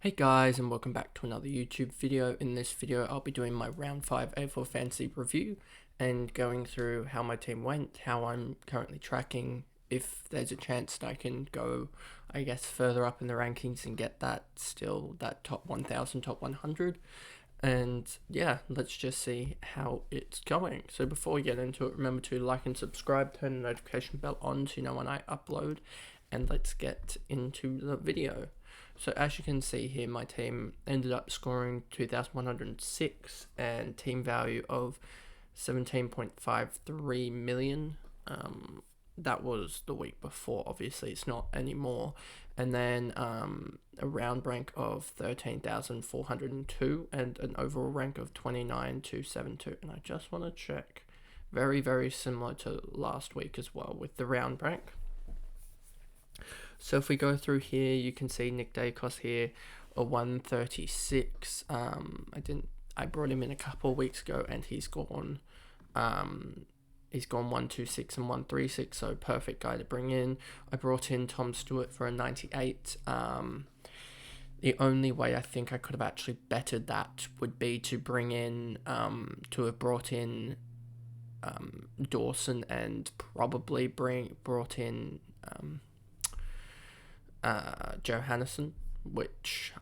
Hey guys, and welcome back to another YouTube video. In this video I'll be doing my round 5 AFL Fantasy review and going through how my team went, how I'm currently tracking, if there's a chance that I can go further up in the rankings and get that top 1000, top 100. And yeah, let's just see how it's going. So before we get into it, remember to like and subscribe, turn the notification bell on so you know when I upload, and let's get into the video. So as you can see here, my team ended up scoring 2,106 and team value of 17.53 million. That was the week before, obviously it's not anymore. And then a round rank of 13,402 and an overall rank of 29,272. And I just want to check, very, very similar to last week as well with the round rank. So if we go through here, you can see Nick Dacos here, a 136. I brought him in a couple of weeks ago, and he's gone 126 and 136. So perfect guy to bring in. I brought in Tom Stewart for a 98. The only way I think I could have actually bettered that would be to bring in to have brought in Dawson and probably brought in Johannesson, which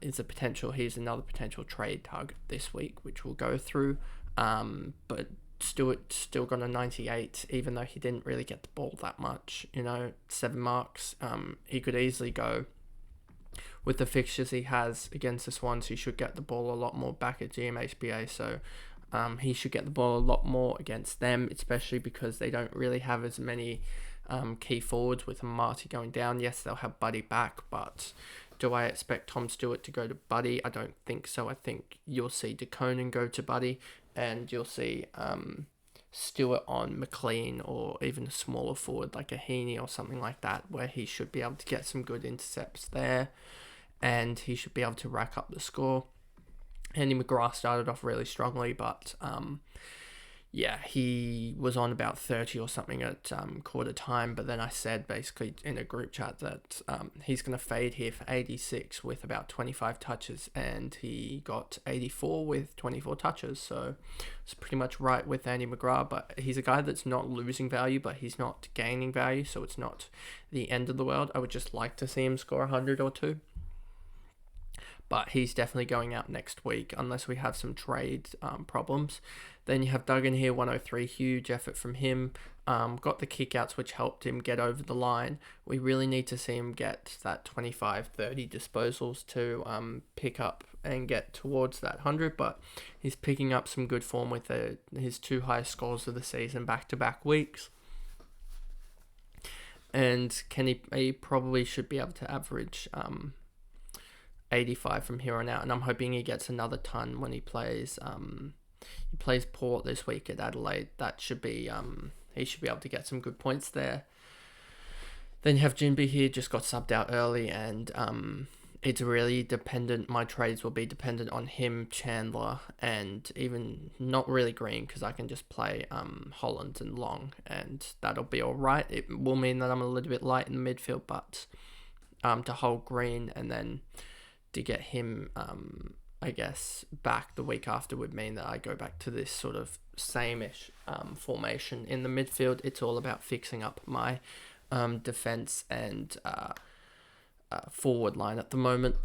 is a potential. He's another potential trade target this week, which we'll go through. But Stewart still got a 98, even though he didn't really get the ball that much. 7 marks. He could easily go with the fixtures he has against the Swans. He should get the ball a lot more back at GMHBA. So he should get the ball a lot more against them, especially because they don't really have as many key forwards with Marty going down. Yes, they'll have Buddy back, but do I expect Tom Stewart to go to Buddy? I don't think so. I think you'll see DeConan go to Buddy, and you'll see Stewart on McLean, or even a smaller forward like a Heaney or something like that, where he should be able to get some good intercepts there, and he should be able to rack up the score. Andy McGrath started off really strongly, but he was on about 30 or something at quarter time, but then I said basically in a group chat that he's going to fade here for 86 with about 25 touches, and he got 84 with 24 touches, so it's pretty much right with Andy McGrath. But he's a guy that's not losing value, but he's not gaining value, so it's not the end of the world. I would just like to see him score 100 or 2. But he's definitely going out next week unless we have some trade problems. Then you have Duggan here, 103, huge effort from him. Got the kickouts, which helped him get over the line. We really need to see him get that 25, 30 disposals to pick up and get towards that 100. But he's picking up some good form with his 2 highest scores of the season back-to-back weeks. And he probably should be able to average 85 from here on out, and I'm hoping he gets another ton when he plays Port this week at Adelaide. That should be he should be able to get some good points there. Then you have Jinby here, just got subbed out early, and it's really dependent. My trades will be dependent on him, Chandler, and even not really Green, because I can just play Holland and Long, and that'll be all right. It will mean that I'm a little bit light in the midfield, but to hold Green and then to get him, back the week after would mean that I go back to this sort of same-ish formation in the midfield. It's all about fixing up my defense and forward line at the moment.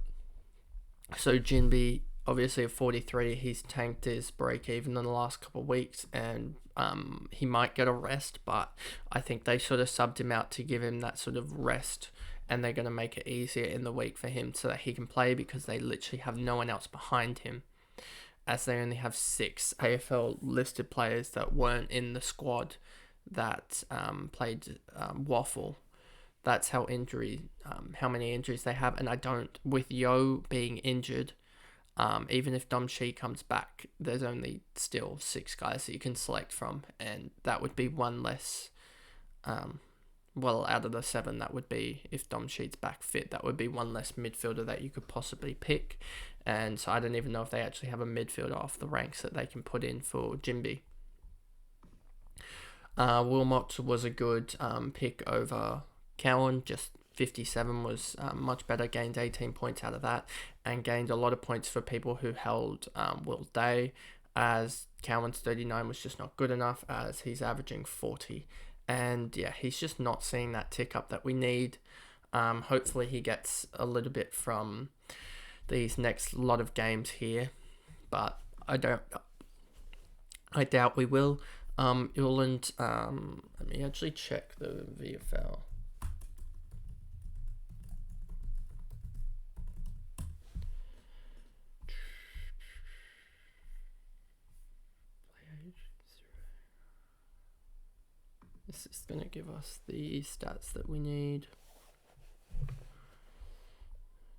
So Jinby, obviously at 43, he's tanked his break-even in the last couple of weeks, and he might get a rest, but I think they sort of subbed him out to give him that sort of rest, and they're going to make it easier in the week for him so that he can play, because they literally have no one else behind him, as they only have 6 AFL listed players that weren't in the squad that played Waffle. That's how many injuries they have. And I don't, with Yo being injured, even if Dom Shi comes back, there's only still 6 guys that you can select from, and that would be one less. Out of the 7, that would be, if Dom Sheet's back fit, that would be one less midfielder that you could possibly pick. And so I don't even know if they actually have a midfielder off the ranks that they can put in for Jinby. Wilmot was a good pick over Cowan, just 57 was much better, gained 18 points out of that, and gained a lot of points for people who held Will Day, as Cowan's 39 was just not good enough, as he's averaging 40. And yeah, he's just not seeing that tick up that we need. Hopefully he gets a little bit from these next lot of games here, but I doubt we will. Ireland, let me actually check the VFL. This is going to give us the stats that we need.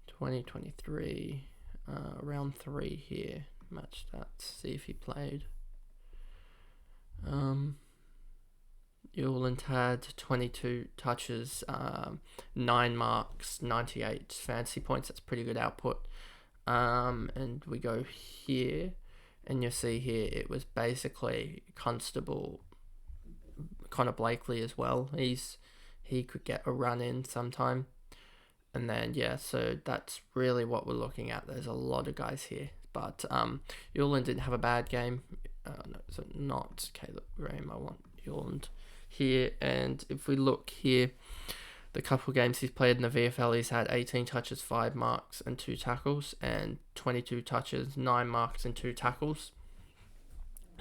2023, round 3 here. Match stats, see if he played. Ireland had 22 touches, 9 marks, 98 fantasy points. That's pretty good output. And we go here, and you'll see here it was basically Constable, Connor Blakely as well. He could get a run in sometime. And then, yeah, so that's really what we're looking at. There's a lot of guys here. But Ireland didn't have a bad game. No, so not Caleb Graham. I want Ireland here. And if we look here, the couple games he's played in the VFL, he's had 18 touches, 5 marks and 2 tackles, and 22 touches, 9 marks and 2 tackles.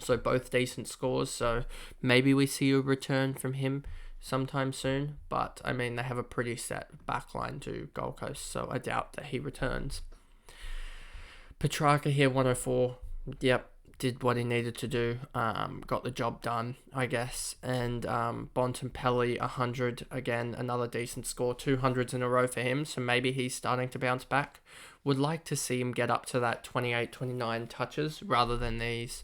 So both decent scores. So maybe we see a return from him sometime soon. But, I mean, they have a pretty set backline to Gold Coast, so I doubt that he returns. Petrarca here, 104. Yep, did what he needed to do. Got the job done, I guess. And Bontempelli, 100. Again, another decent score. 200s in a row for him, so maybe he's starting to bounce back. Would like to see him get up to that 28, 29 touches rather than these...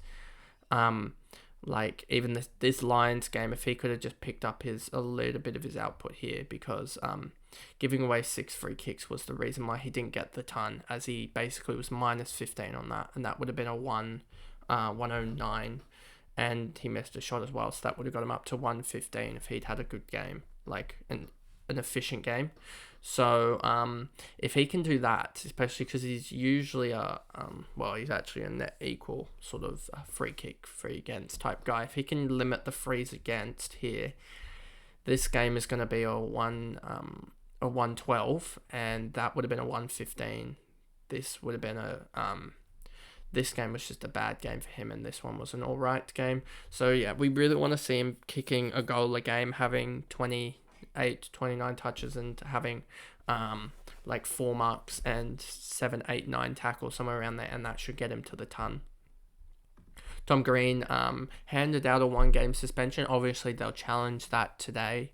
like even this Lions game, if he could have just picked up a little bit of his output here, because giving away 6 free kicks was the reason why he didn't get the ton, as he basically was minus 15 on that, and that would have been a 109, and he missed a shot as well, so that would have got him up to 115 if he'd had a good game, like an efficient game. So if he can do that, especially because he's usually he's actually a net equal sort of free kick, free against type guy. If he can limit the frees against here, this game is going to be a 112, and that would have been a 115. This would have been this game was just a bad game for him, and this one was an alright game. So yeah, we really want to see him kicking a goal a game, having 29 touches, and having like 4 marks and 7, 8, 9 tackles, somewhere around there, and that should get him to the ton. Tom Green handed out a 1-game suspension. Obviously they'll challenge that today.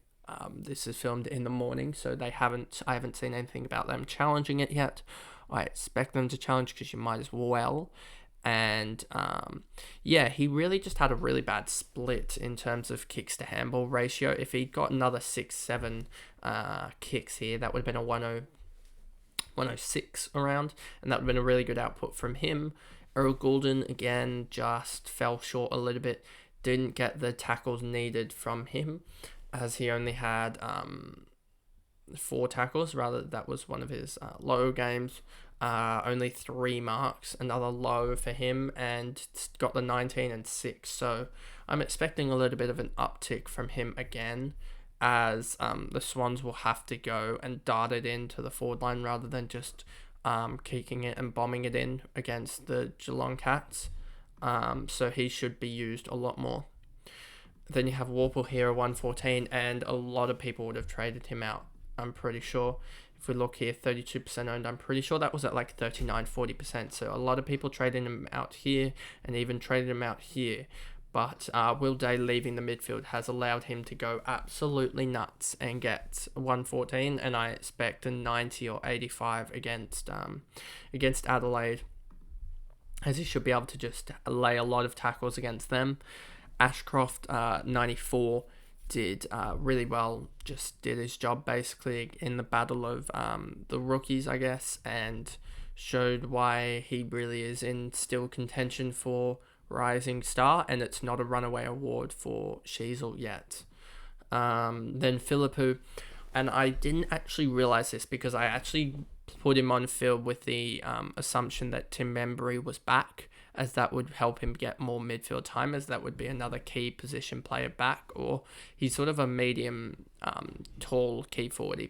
This is filmed in the morning, so I haven't seen anything about them challenging it yet. I expect them to challenge, because you might as well. And he really just had a really bad split in terms of kicks to handball ratio. If he'd got another 6-7 kicks here, that would have been a 106 around, and that would have been a really good output from him. Earl Goulden, again, just fell short a little bit. Didn't get the tackles needed from him, as he only had 4 tackles. Rather, that was one of his low games. Only 3 marks, another low for him, and got the 19 and 6. So I'm expecting a little bit of an uptick from him again, as the Swans will have to go and dart it into the forward line rather than just kicking it and bombing it in against the Geelong Cats. So he should be used a lot more. Then you have Warple here, 114, and a lot of people would have traded him out, I'm pretty sure. If we look here, 32% owned, I'm pretty sure that was at like 39-40%. So a lot of people traded him out here, and even traded him out here. But Will Day leaving the midfield has allowed him to go absolutely nuts and get 114, and I expect a 90 or 85 against Adelaide, as he should be able to just lay a lot of tackles against them. Ashcroft, 94, did really well, just did his job basically in the battle of the rookies, I guess, and showed why he really is in still contention for Rising Star, and it's not a runaway award for Sheasel yet. Then Philippou, And I didn't actually realize this because I actually put him on field with the assumption that Tim Membry was back, as that would help him get more midfield time, as that would be another key position player back. Or he's sort of a medium, tall key forward.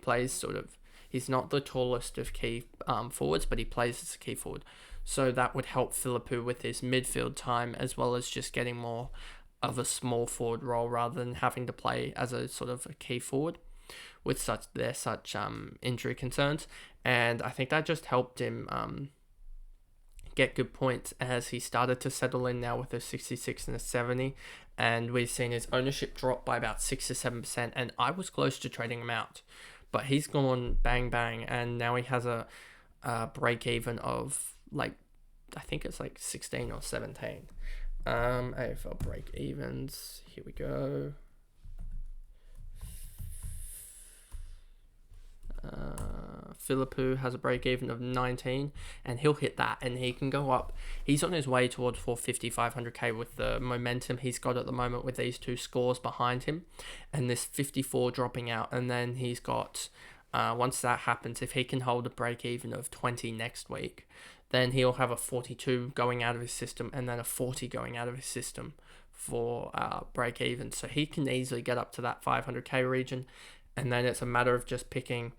He's not the tallest of key forwards, but he plays as a key forward. So that would help Philippou with his midfield time, as well as just getting more of a small forward role rather than having to play as a sort of a key forward with such injury concerns. And I think that just helped him get good points as he started to settle in now with a 66 and a 70. And we've seen his ownership drop by about 6 to 7%. And I was close to trading him out, but he's gone bang bang. And now he has a break even of I think it's 16 or 17. AFL break evens. Here we go. Philippou has a break even of 19, and he'll hit that, and he can go up. He's on his way towards 450, 500k with the momentum he's got at the moment with these two scores behind him, and this 54 dropping out, and then he's got. Once that happens, if he can hold a break even of 20 next week, then he'll have a 42 going out of his system and then a 40 going out of his system for break even. So he can easily get up to that 500k region. And then it's a matter of just picking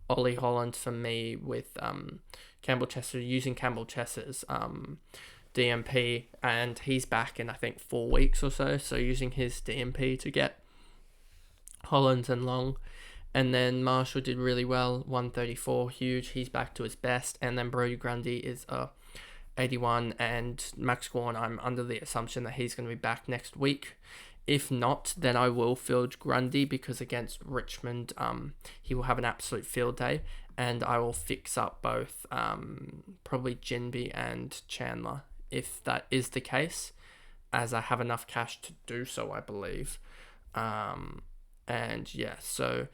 Ollie Holland for me with Campbell Chester, using Campbell Chester's DMP. And he's back in, I think, 4 weeks or so. So using his DMP to get Holland and Long. And then Marshall did really well, 134, huge. He's back to his best. And then Brodie Grundy is 81. And Max Gawn, I'm under the assumption that he's going to be back next week. If not, then I will field Grundy, because against Richmond, he will have an absolute field day. And I will fix up both probably Jinby and Chandler, if that is the case, as I have enough cash to do so, I believe. And yeah, so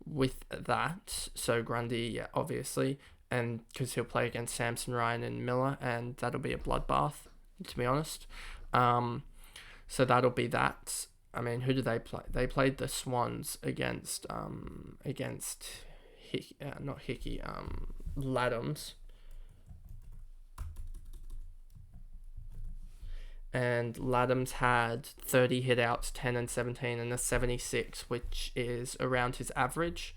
with that, so Grundy, yeah, obviously, and because he'll play against Samson, Ryan and Miller, and that'll be a bloodbath, to be honest. So that'll be that. I mean, who did they play? They played the Swans against Laddams. And Laddams had 30 hitouts, 10 and 17, and a 76, which is around his average.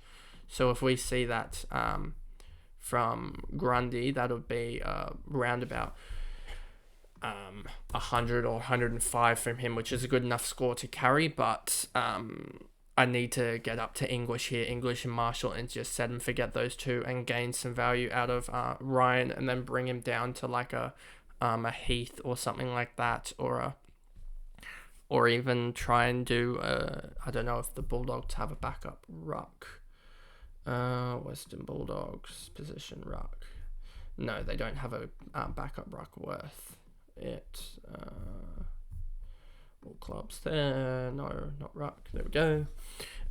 So if we see that from Grundy, that'll be around about 100 or 105 from him, which is a good enough score to carry. But I need to get up to English here, English and Marshall, and just set and forget those two and gain some value out of Ryan, and then bring him down to like a Heath or something like that, or even try and do I don't know if the Bulldogs have a backup ruck. Western Bulldogs position ruck. No, they don't have a backup ruck worth it. All clubs there. No, not ruck. There we go.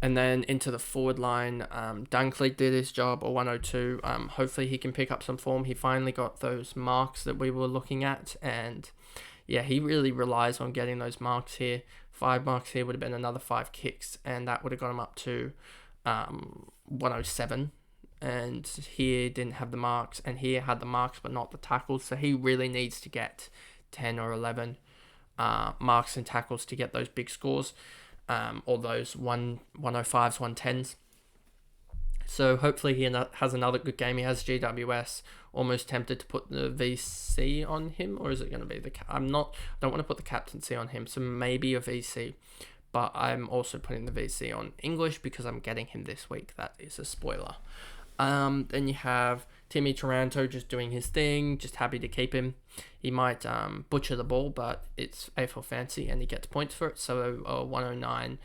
And then into the forward line, Dunkley did his job, or 102. Hopefully he can pick up some form. He finally got those marks that we were looking at. And yeah, he really relies on getting those marks here. 5 marks here would have been another 5 kicks, and that would have got him up to 107. And here didn't have the marks, and here had the marks but not the tackles. So he really needs to get 10 or 11 marks and tackles to get those big scores. Or those 105s, 110s. So hopefully he has another good game. He has GWS. Almost tempted to put the VC on him, or is it going to be I don't want to put the captaincy on him, so maybe a VC. But I'm also putting the VC on English because I'm getting him this week. That is a spoiler. Then you have Timmy Taranto just doing his thing, just happy to keep him. He might butcher the ball, but it's AFL Fantasy and he gets points for it. So 109,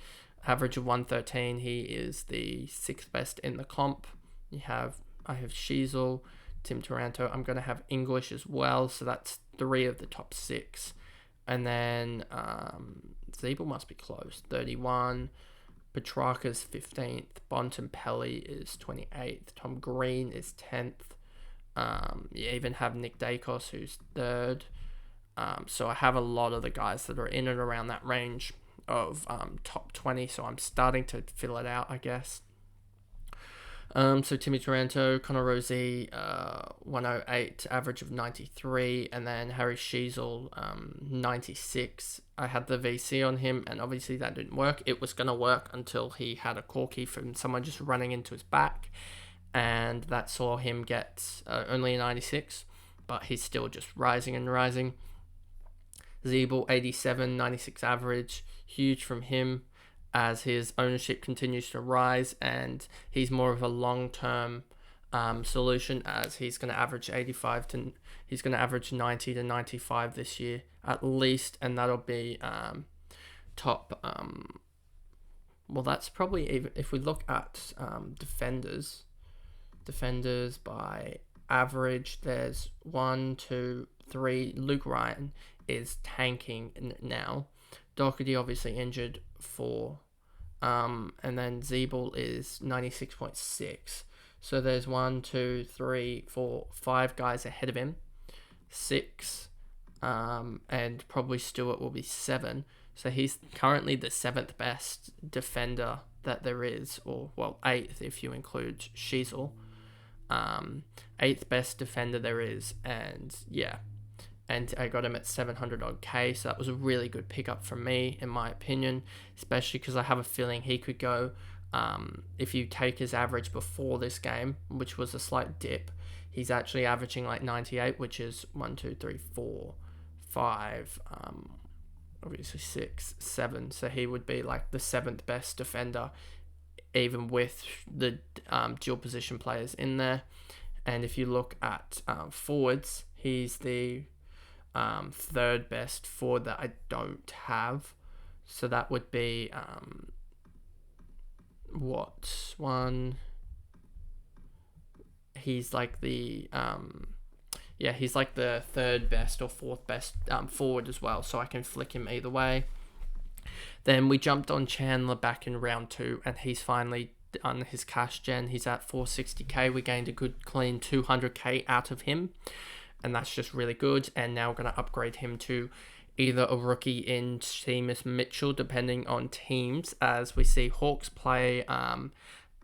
average of 113. He is the 6th best in the comp. I have Sheasel, Tim Taranto. I'm going to have English as well, so that's 3 of the top 6. And then Zeeble must be close, 31. Petrarca's 15th. Bontempelli is 28th. Tom Green is 10th. You even have Nick Dacos, who's 3rd. So I have a lot of the guys that are in and around that range of top 20. So I'm starting to fill it out, I guess. So Timmy Taranto, Connor Rosie, 108, average of 93, and then Harry Sheasel, 96. I had the VC on him, and obviously that didn't work. It was going to work until he had a corky from someone just running into his back, and that saw him get only a 96, but he's still just rising and rising. Zeeble, 87, 96 average, huge from him, as his ownership continues to rise, and he's more of a long-term solution, as he's going to average 90 to 95 this year at least, and that'll be top. Well, that's probably, even if we look at defenders by average, there's 1, 2, 3. Luke Ryan is tanking now. Doherty obviously injured, 4. And then Zeeble is 96.6. So there's 1, 2, 3, 4, 5 guys ahead of him. 6. And probably Stewart will be 7. So he's currently the 7th best defender that there is, or, well, 8th if you include Sheasel. 8th best defender there is, and yeah. And I got him at 700 odd K, so that was a really good pickup from me, in my opinion, especially because I have a feeling he could go, if you take his average before this game, which was a slight dip, he's actually averaging like 98, which is 1, 2, 3, 4, 5, obviously 6, 7, so he would be like the 7th best defender, even with the dual position players in there. And if you look at forwards, he's the 3rd best forward that I don't have. So that would be he's like the he's like the 3rd best or 4th best forward as well, so I can flick him either way. Then we jumped on Chandler back in round 2, and he's finally done his cash gen. He's at 460k. We gained a good clean 200k out of him, and that's just really good. And now we're going to upgrade him to either a rookie in Seamus Mitchell, depending on teams, as we see Hawks play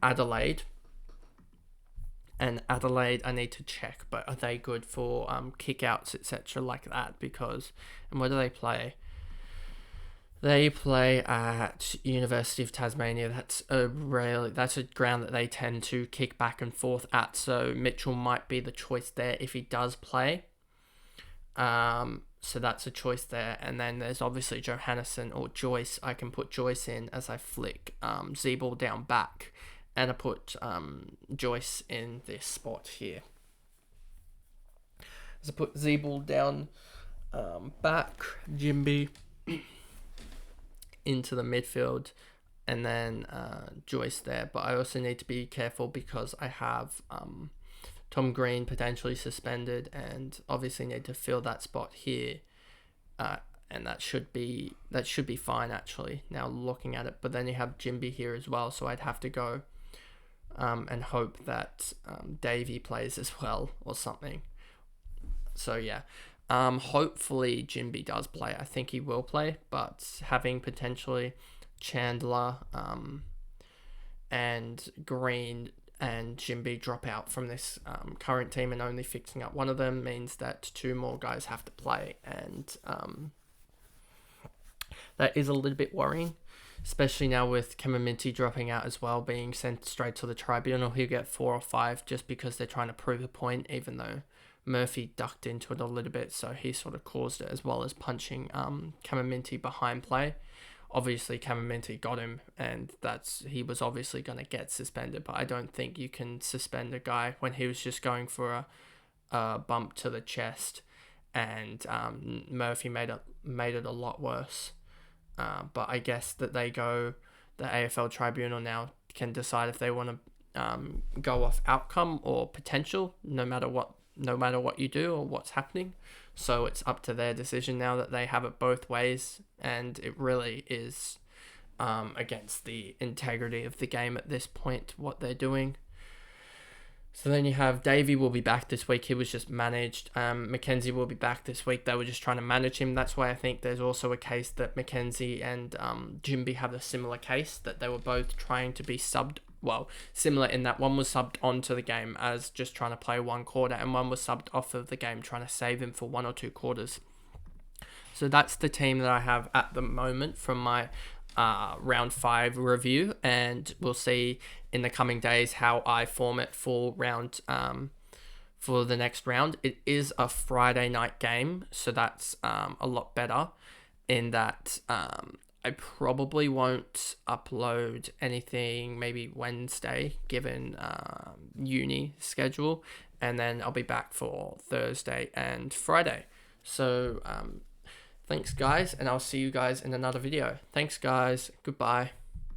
Adelaide. And Adelaide, I need to check, but are they good for kickouts, etc. like that? And where do they play? They play at University of Tasmania. That's a ground that they tend to kick back and forth at. So Mitchell might be the choice there if he does play. So that's a choice there. And then there's obviously Johannesson or Joyce. I can put Joyce in as I flick Zeeble down back. And I put Joyce in this spot here. As I put Zeeble down back, Jimby into the midfield, and then Joyce there. But I also need to be careful because I have Tom Green potentially suspended, and obviously need to fill that spot here. And that should be fine actually, now looking at it. But then you have Jimby here as well, so I'd have to go and hope that Davey plays as well or something. So yeah. Hopefully Jimby does play. I think he will play, but having potentially Chandler and Green and Jimby drop out from this current team and only fixing up one of them means that 2 more guys have to play, and that is a little bit worrying, especially now with Kamaminti dropping out as well, being sent straight to the tribunal. He'll get 4 or 5 just because they're trying to prove a point, even though Murphy ducked into it a little bit, so he sort of caused it, as well as punching Kamaminti behind play. Obviously, Kamaminti got him, and he was obviously going to get suspended, but I don't think you can suspend a guy when he was just going for a bump to the chest, and Murphy made it a lot worse. But I guess that the AFL Tribunal now can decide if they want to go off outcome or potential, no matter what you do or what's happening. So it's up to their decision now that they have it both ways, and it really is against the integrity of the game at this point, what they're doing. So then you have Davey will be back this week. He was just managed. Mackenzie will be back this week. They were just trying to manage him. That's why I think there's also a case that Mackenzie and Jimby have a similar case, that they were both trying to be subbed well, similar in that one was subbed onto the game as just trying to play one quarter, and one was subbed off of the game trying to save him for 1 or 2 quarters. So that's the team that I have at the moment from my round 5 review, and we'll see in the coming days how I form it for for the next round. It is a Friday night game, so that's a lot better in that I probably won't upload anything maybe Wednesday, given uni schedule, and then I'll be back for Thursday and Friday. So thanks guys, and I'll see you guys in another video. Thanks guys, goodbye.